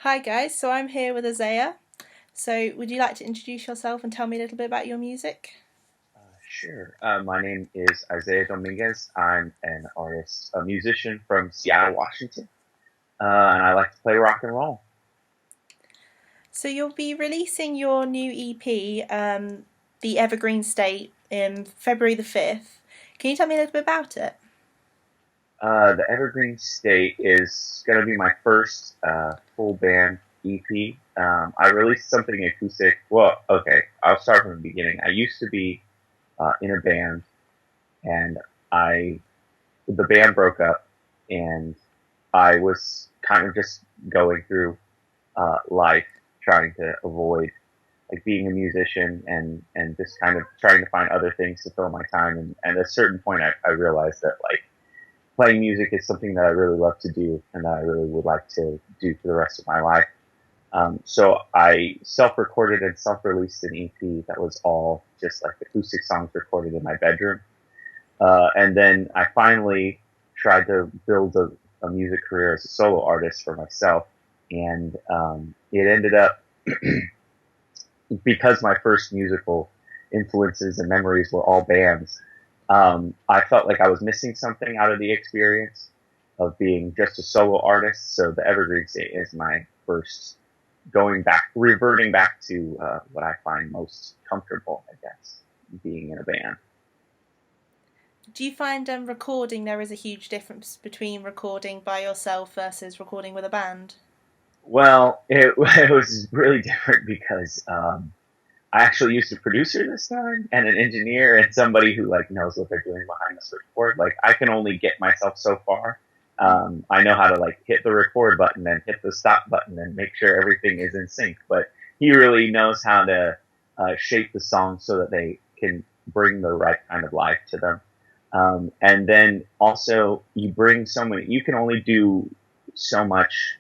Hi guys, so I'm here with Isaiah. So would you like to introduce yourself and tell me a little bit about your music? Sure. My name is Isaiah Dominguez. I'm an artist, a musician from Seattle, Washington, and I like to play rock and roll. So you'll be releasing your new EP, the Evergreen State, in February the 5th. Can you tell me a little bit about it? The Evergreen State is going to be my first full band EP. I released something acoustic. Well, okay, I'll start from the beginning. I used to be in a band, and I the band broke up, and I was kind of just going through life, trying to avoid like being a musician and just kind of trying to find other things to fill my time. And at a certain point, I realized that like playing music is something that I really love to do and that I really would like to do for the rest of my life. So I self-recorded and self-released an EP that was all just like acoustic songs recorded in my bedroom. And then I finally tried to build a music career as a solo artist for myself. And it ended up because my first musical influences and memories were all bands. I felt like I was missing something out of the experience of being just a solo artist. So the Evergreen State is my first reverting back to what I find most comfortable, I guess, being in a band. Do you find recording there is a huge difference between recording by yourself versus recording with a band? Well, it was really different because I actually used a producer this time and an engineer and somebody who like knows what they're doing behind the switchboard. Like I can only get myself so far. I know how to like hit the record button and hit the stop button and make sure everything is in sync. But he really knows how to shape the song so that they can bring the right kind of life to them. And then also you bring so many. You can only do so much.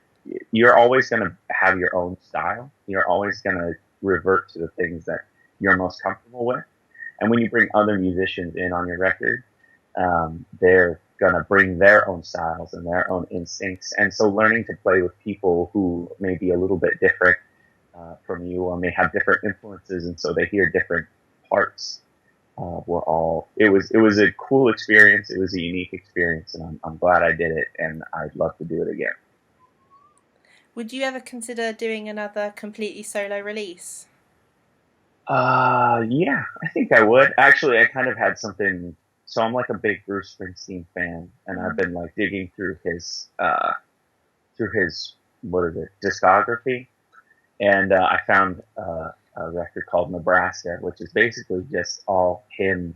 You're always going to have your own style. You're always going to revert to the things that you're most comfortable with. And when you bring other musicians in on your record, they're going to bring their own styles and their own instincts. And so learning to play with people who may be a little bit different from you or may have different influences and so they hear different parts it was a cool experience. It was a unique experience and I'm glad I did it and I'd love to do it again. Would you ever consider doing another completely solo release? Yeah, I think I would. Actually, I kind of had something. So I'm like a big Bruce Springsteen fan, and I've been like digging through his what is it discography, and I found a record called Nebraska, which is basically just all him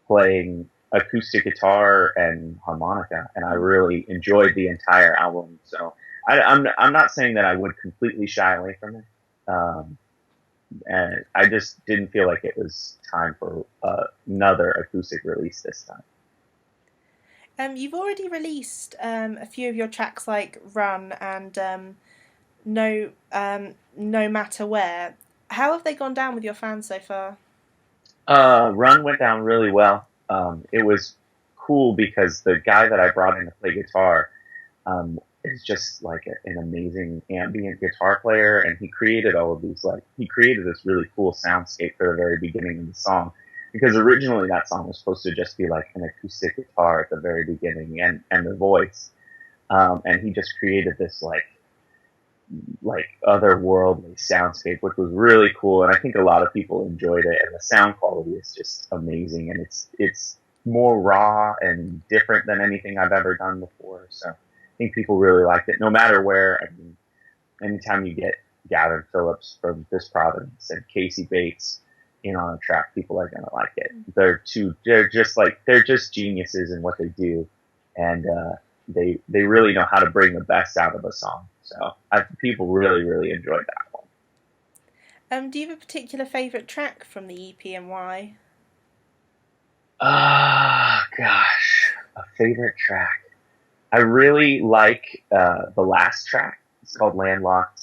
playing acoustic guitar and harmonica, and I really enjoyed the entire album. So I'm not saying that I would completely shy away from it. And I just didn't feel like it was time for another acoustic release this time. You've already released a few of your tracks like Run and No Matter Where. How have they gone down with your fans so far? Run went down really well. It was cool because the guy that I brought in to play guitar is just like an amazing ambient guitar player, and he created all of these he created this really cool soundscape for the very beginning of the song. Because originally that song was supposed to just be like an acoustic guitar at the very beginning and the voice, and he just created this like otherworldly soundscape, which was really cool. And I think a lot of people enjoyed it. And the sound quality is just amazing, and it's more raw and different than anything I've ever done before. So I think people really liked it. No matter where, I mean, anytime you get Gavin Phillips from this province and Casey Bates in on a track, people are gonna like it. They're just geniuses in what they do, and they really know how to bring the best out of a song. So people really enjoyed that one. Do you have a particular favourite track from the EP and why? Ah, gosh, a favorite track. I really like the last track. It's called Landlocked,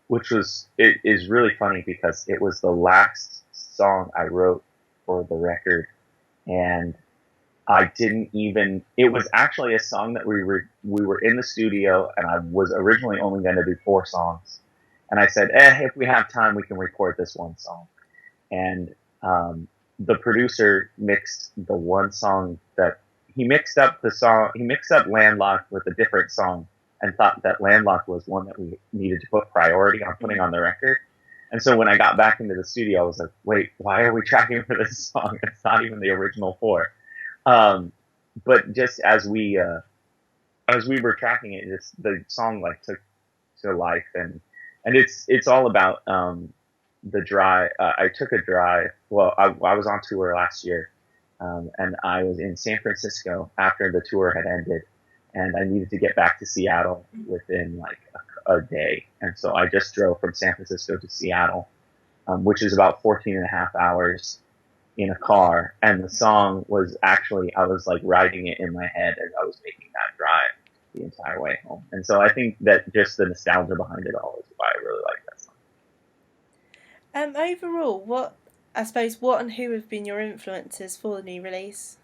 which it is really funny because it was the last song I wrote for the record, and I didn't even. It was actually a song that we were in the studio, and I was originally only going to do 4 songs, and I said, if we have time, we can record this one song. And the producer mixed the one song that he mixed up the song. He mixed up "Landlocked" with a different song, and thought that "Landlocked" was one that we needed to put priority on putting on the record. And so when I got back into the studio, I was like, wait, why are we tracking for this song? It's not even the original 4. Um, but just as we were tracking it, just the song like took to life, and it's all about the drive. I took a drive. Well, I was on tour last year, and I was in San Francisco after the tour had ended, and I needed to get back to Seattle within like a day, and so I just drove from San Francisco to Seattle, which is about 14 and a half hours in a car. And the song was actually, I was like writing it in my head as I was making that drive the entire way home. And so I think that just the nostalgia behind it all is why I really like that song. Overall, what and who have been your influences for the new release?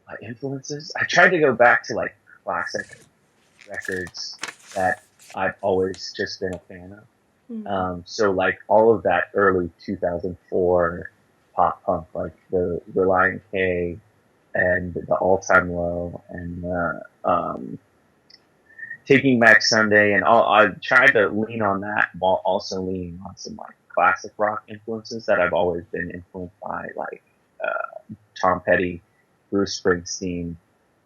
My influences, I tried to go back to like classic records that I've always just been a fan of. So like all of that early 2004 pop punk, like the Reliant K and the All Time Low and Taking Back Sunday, and all. I tried to lean on that while also leaning on some like classic rock influences that I've always been influenced by, like Tom Petty, Bruce Springsteen,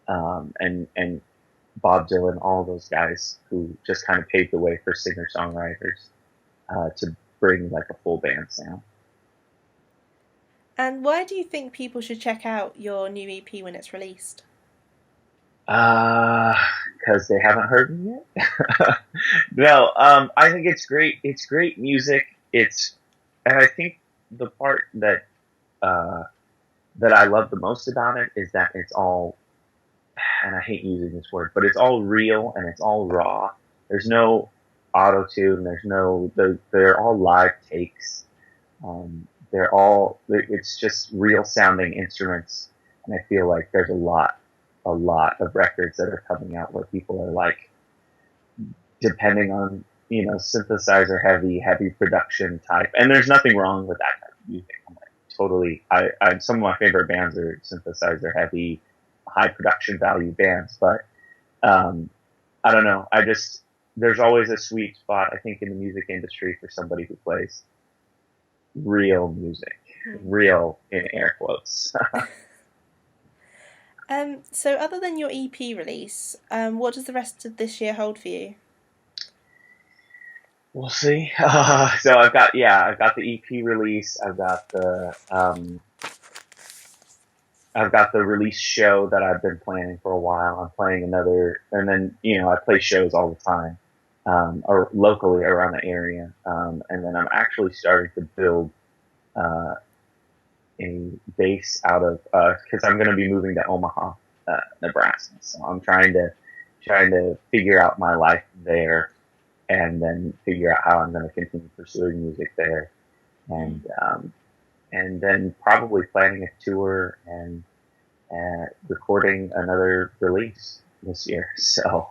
and Bob Dylan, all those guys who just kind of paved the way for singer songwriters to bring like a full band sound. And why do you think people should check out your new EP when it's released? Because they haven't heard me yet. No, I think it's great. It's great music. And I think the part that I love the most about it is that it's all, and I hate using this word, but it's all real and it's all raw. There's no auto tune. They're all live takes. It's just real sounding instruments. And I feel like there's a lot of records that are coming out where people are like, depending on, synthesizer heavy production type. And there's nothing wrong with that type of music. I'm like, totally. Some of my favorite bands are synthesizer heavy, high production value bands, but, I don't know. There's always a sweet spot, I think, in the music industry for somebody who plays real music, real in air quotes. So other than your EP release, what does the rest of this year hold for you? We'll see. So I've got the EP release. I've got the release show that I've been planning for a while. I'm playing another, and then I play shows all the time, or locally around the area. And then I'm actually starting to build a base out of because I'm going to be moving to Omaha, Nebraska. So I'm trying to figure out my life there, and then figure out how I'm going to continue pursuing music there, and then probably planning a tour and recording another release this year. So,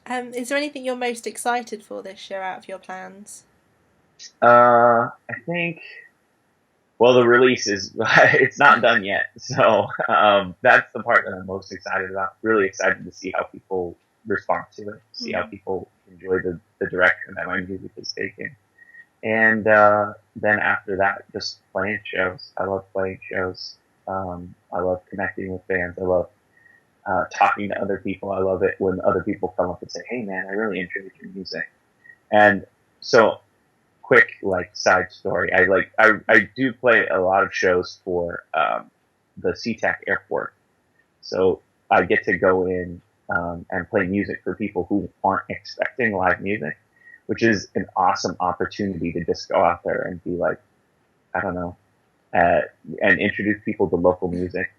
is there anything you're most excited for this year out of your plans? I think. Well, the release is, it's not done yet. So, that's the part that I'm most excited about. Really excited to see how people respond to it, see how people enjoy the direction that my music is taking. And, then after that, just playing shows. I love playing shows. I love connecting with fans. I love, talking to other people. I love it when other people come up and say, "Hey man, I really enjoyed your music." And so, quick like side story. I do play a lot of shows for the SeaTac Airport, so I get to go in and play music for people who aren't expecting live music, which is an awesome opportunity to just go out there and be like, I don't know, and introduce people to local music.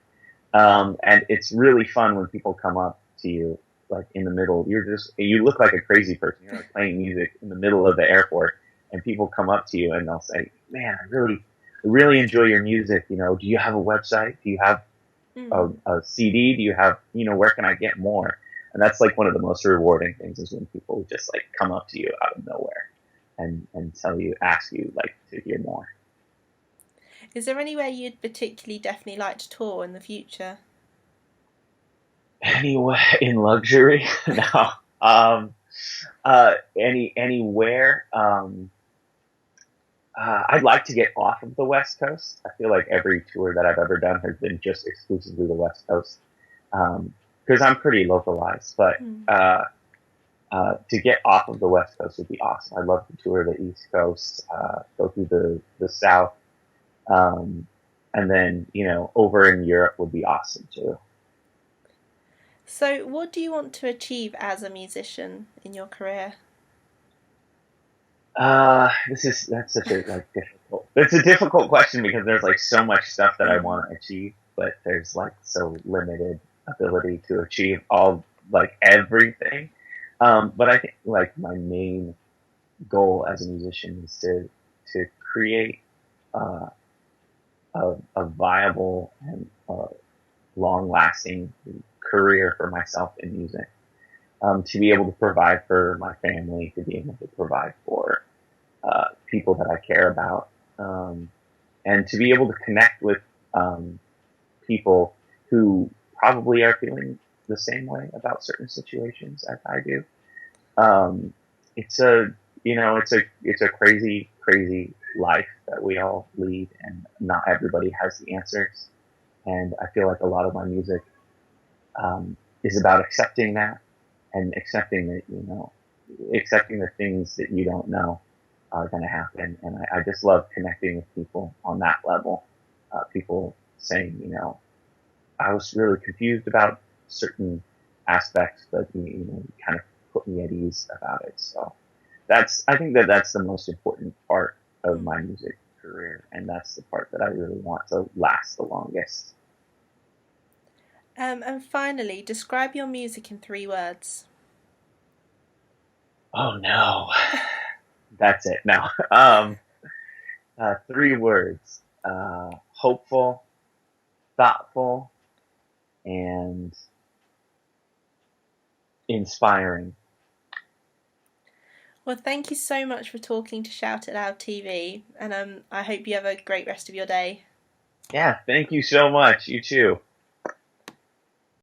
And it's really fun when people come up to you like in the middle. You look like a crazy person. You're like playing music in the middle of the airport. And people come up to you and they'll say, "Man, I really enjoy your music. Do you have a website? Do you have Mm. a CD? Do you have, where can I get more? And that's like one of the most rewarding things is when people just like come up to you out of nowhere and ask you like to hear more. Is there anywhere you'd particularly definitely like to tour in the future? Anywhere in luxury? No. Anywhere. I'd like to get off of the West Coast. I feel like every tour that I've ever done has been just exclusively the West Coast. Because I'm pretty localized, but Mm. to get off of the West Coast would be awesome. I'd love to tour the East Coast, go through the South, um, and then over in Europe would be awesome too. So, what do you want to achieve as a musician in your career? That's such a like difficult. It's a difficult question because there's like so much stuff that I Mm. want to achieve, but there's like so limited ability to achieve all like everything. But I think like my main goal as a musician is to create uh, a viable and long lasting career for myself in music. To be able to provide for my family, to be able to provide for people that I care about, and to be able to connect with um, people who probably are feeling the same way about certain situations as I do. Um, it's a it's a crazy life that we all lead, and not everybody has the answers. And I feel like a lot of my music is about accepting that and accepting that accepting the things that you don't know are going to happen. And I just love connecting with people on that level. People saying, I was really confused about certain aspects, but you kind of put me at ease about it. So I think that that's the most important part of my music career, and that's the part that I really want to last the longest. And finally, describe your music in 3 words. Oh no, that's it. No, 3 words: hopeful, thoughtful, and inspiring. Well, thank you so much for talking to Shout It Loud TV, and I hope you have a great rest of your day. Yeah, thank you so much. You too.